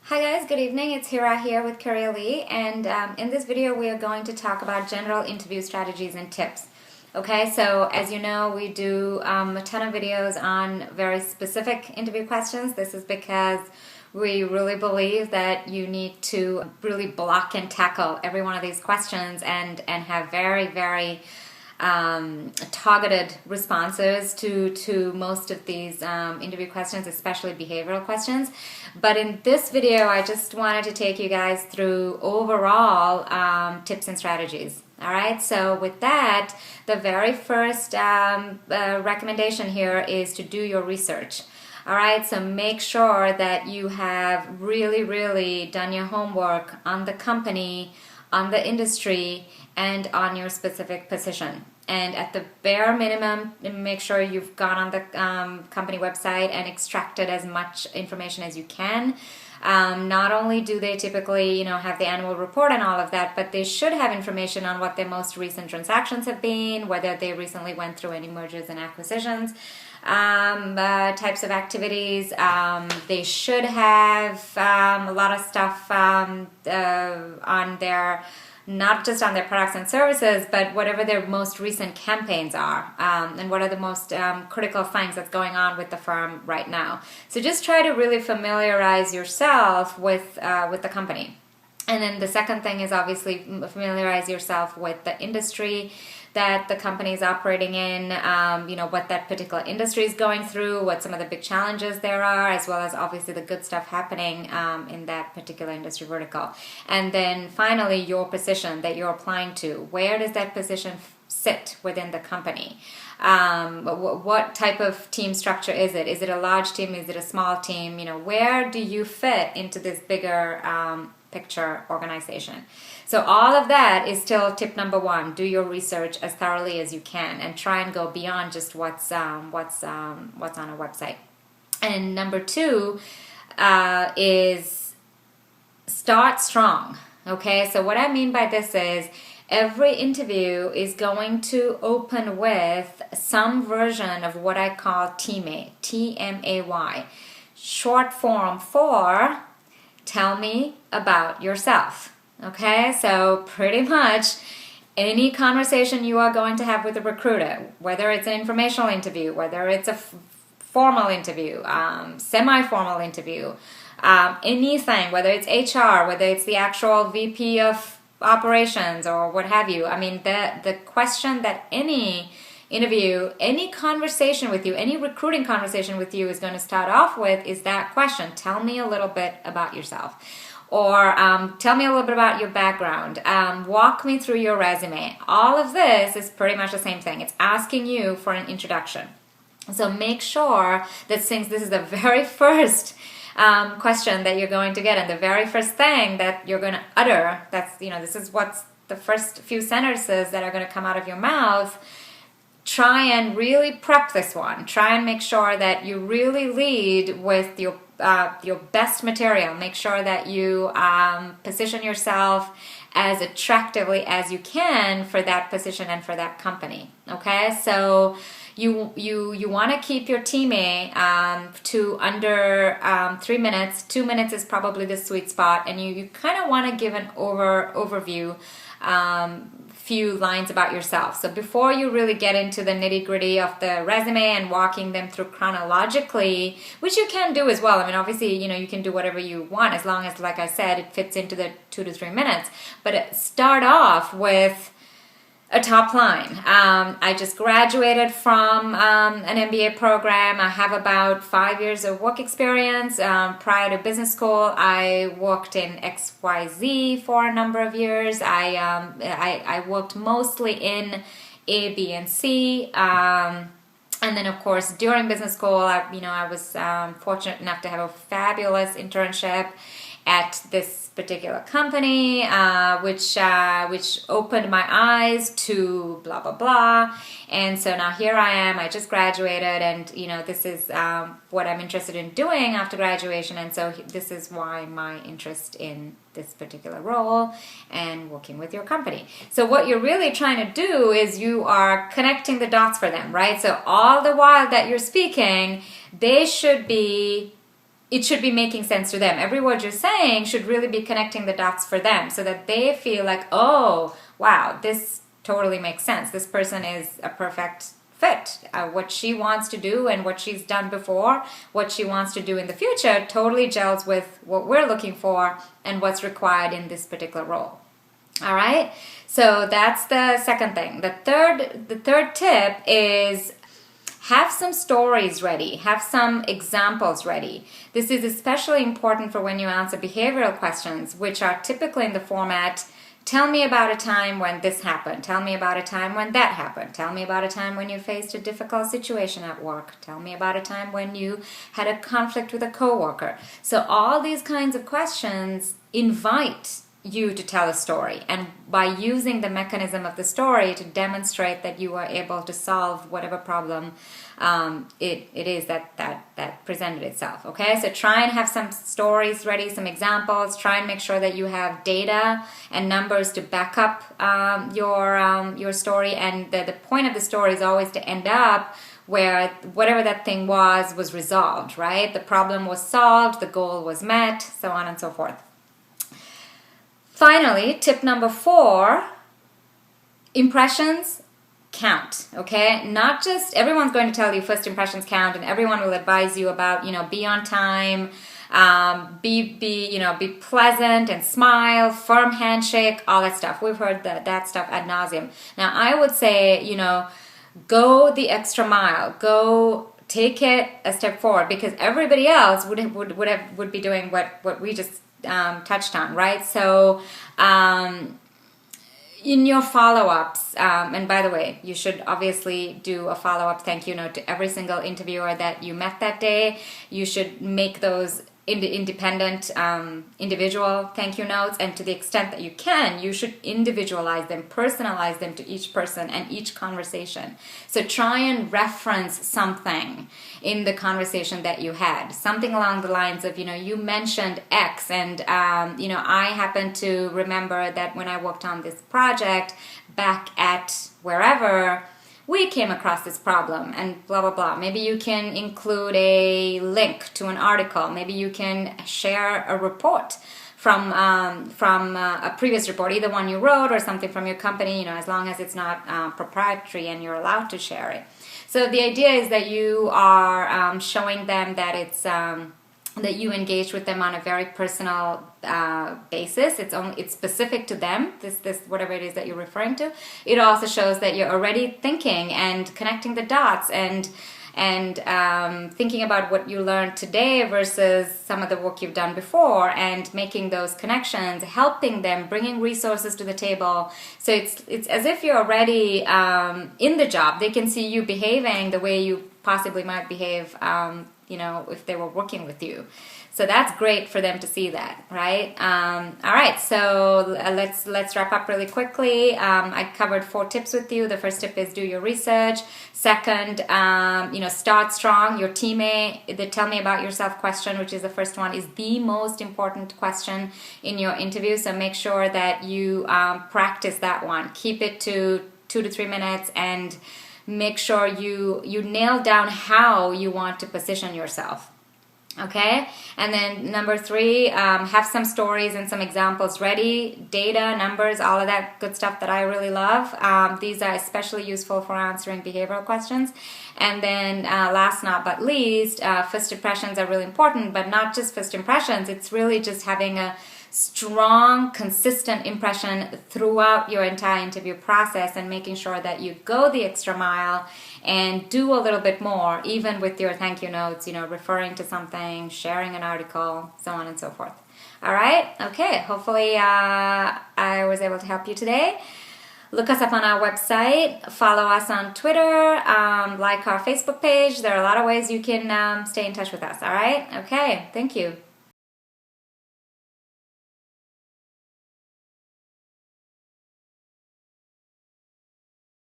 Hi guys, good evening. It's Hira here with Carrie Lee, and in this video we are going to talk about general interview strategies and tips. Okay, so as you know, we do a ton of videos on very specific interview questions. This is because we really believe that you need to really block and tackle every one of these questions and have very targeted responses to most of these interview questions, especially behavioral questions. But in this video, I just wanted to take you guys through overall tips and strategies. All right, so with that, the very first recommendation here is to do your research. All right, so make sure that you have really done your homework on the company, on the industry, and on your specific position. And at the bare minimum, make sure you've gone on the company website and extracted as much information as you can. Not only do they typically, have the annual report and all of that, but they should have information on what their most recent transactions have been, whether they recently went through any mergers and acquisitions, types of activities. They should have a lot of stuff on their, not just on their products and services, but whatever their most recent campaigns are, and what are the most critical things that's going on with the firm right now. So just try to really familiarize yourself with the company. And then the second thing is obviously familiarize yourself with the industry that the company is operating in, what that particular industry is going through, what some of the big challenges there are, as well as obviously the good stuff happening in that particular industry vertical. And then finally, your position that you're applying to. Where does that position sit within the company? What type of team structure is it? Is it a large team? Is it a small team? Where do you fit into this bigger picture organization? So all of that is still tip number one. Do your research as thoroughly as you can and try and go beyond just what's on a website. And number two is start strong. Okay, so what I mean by this is every interview is going to open with some version of what I call TMAY, T-M-A-Y, short form for tell me about yourself. Okay, so pretty much any conversation you are going to have with a recruiter, whether it's an informational interview, whether it's a formal interview, semi-formal interview, anything, whether it's HR, whether it's the actual VP of operations or what have you. I mean, the question that any interview, any conversation with you, any recruiting conversation with you is going to start off with is that question. Tell me a little bit about yourself. Or tell me a little bit about your background. Walk me through your resume. All of this is pretty much the same thing. It's asking you for an introduction. So make sure that since this is the very first question that you're going to get and the very first thing that you're going to utter, that's, this is what's the first few sentences that are going to come out of your mouth. Try and really prep this one. Try and make sure that you really lead with your best material. Make sure that you position yourself as attractively as you can for that position and for that company. Okay, so you want to keep your TMAY to under 3 minutes. 2 minutes is probably the sweet spot, and you kind of want to give an overview. Few lines about yourself. So before you really get into the nitty-gritty of the resume and walking them through chronologically, which you can do as well. I mean, obviously, you can do whatever you want as long as, like I said, it fits into the 2 to 3 minutes. But start off with a top line. I just graduated from an MBA program. I have about 5 years of work experience. Prior to business school, I worked in XYZ for a number of years. I worked mostly in A, B, and C. And then, of course, during business school, I was fortunate enough to have a fabulous internship at this particular company, which opened my eyes to blah blah blah. And so now here I am. I just graduated, and this is what I'm interested in doing after graduation. And so this is why my interest in this particular role and working with your company. So what you're really trying to do is you are connecting the dots for them, right? So all the while that you're speaking, they should be it should be making sense to them. Every word you're saying should really be connecting the dots for them so that they feel like, oh, wow, this totally makes sense. This person is a perfect fit. What she wants to do and what she's done before, what she wants to do in the future totally gels with what we're looking for and what's required in this particular role. All right? So that's the second thing. The third tip is have some stories ready. Have some examples ready. This is especially important for when you answer behavioral questions, which are typically in the format, tell me about a time when this happened. Tell me about a time when that happened. Tell me about a time when you faced a difficult situation at work. Tell me about a time when you had a conflict with a coworker. So all these kinds of questions invite you to tell a story, and by using the mechanism of the story to demonstrate that you are able to solve whatever problem it is that presented itself. Okay, so try and have some stories ready, some examples. Try and make sure that you have data and numbers to back up your story, and the point of the story is always to end up where whatever that thing was resolved, right? The problem was solved, the goal was met, so on and so forth. Finally, tip number 4, impressions count, okay? Not just, everyone's going to tell you first impressions count, and everyone will advise you about, be on time, be pleasant and smile, firm handshake, all that stuff. We've heard that stuff ad nauseum. Now, I would say, go the extra mile, go take it a step forward, because everybody else would be doing what we just touched on, right? So in your follow-ups, and by the way, you should obviously do a follow-up thank you note to every single interviewer that you met that day. You should make those independent, individual thank you notes, and to the extent that you can, you should individualize them, personalize them to each person and each conversation. So try and reference something in the conversation that you had, something along the lines of, you mentioned X, and I happen to remember that when I worked on this project back at wherever, we came across this problem and blah, blah, blah. Maybe you can include a link to an article. Maybe you can share a report from a previous report, either one you wrote or something from your company, as long as it's not proprietary and you're allowed to share it. So the idea is that you are showing them that it's that you engage with them on a very personal basis. It's specific to them, this whatever it is that you're referring to. It also shows that you're already thinking and connecting the dots and thinking about what you learned today versus some of the work you've done before, and making those connections, helping them, bringing resources to the table. So it's as if you're already in the job. They can see you behaving the way you possibly might behave if they were working with you. So that's great for them to see that, right? All right, so let's wrap up really quickly. I covered 4 tips with you. The first tip is do your research. Second, start strong. Your TMAY, the tell me about yourself question, which is the first one, is the most important question in your interview. So make sure that you practice that one. Keep it to 2 to 3 minutes, and make sure you nail down how you want to position yourself. Okay, and then number 3, have some stories and some examples ready, data, numbers, all of that good stuff that I really love. These are especially useful for answering behavioral questions. And then last but not least, first impressions are really important, but not just first impressions. It's really just having a strong, consistent impression throughout your entire interview process, and making sure that you go the extra mile and do a little bit more, even with your thank you notes, referring to something, sharing an article, so on and so forth. All right? Okay, hopefully I was able to help you today. Look us up on our website, follow us on Twitter, like our Facebook page. There are a lot of ways you can stay in touch with us, all right? Okay, thank you.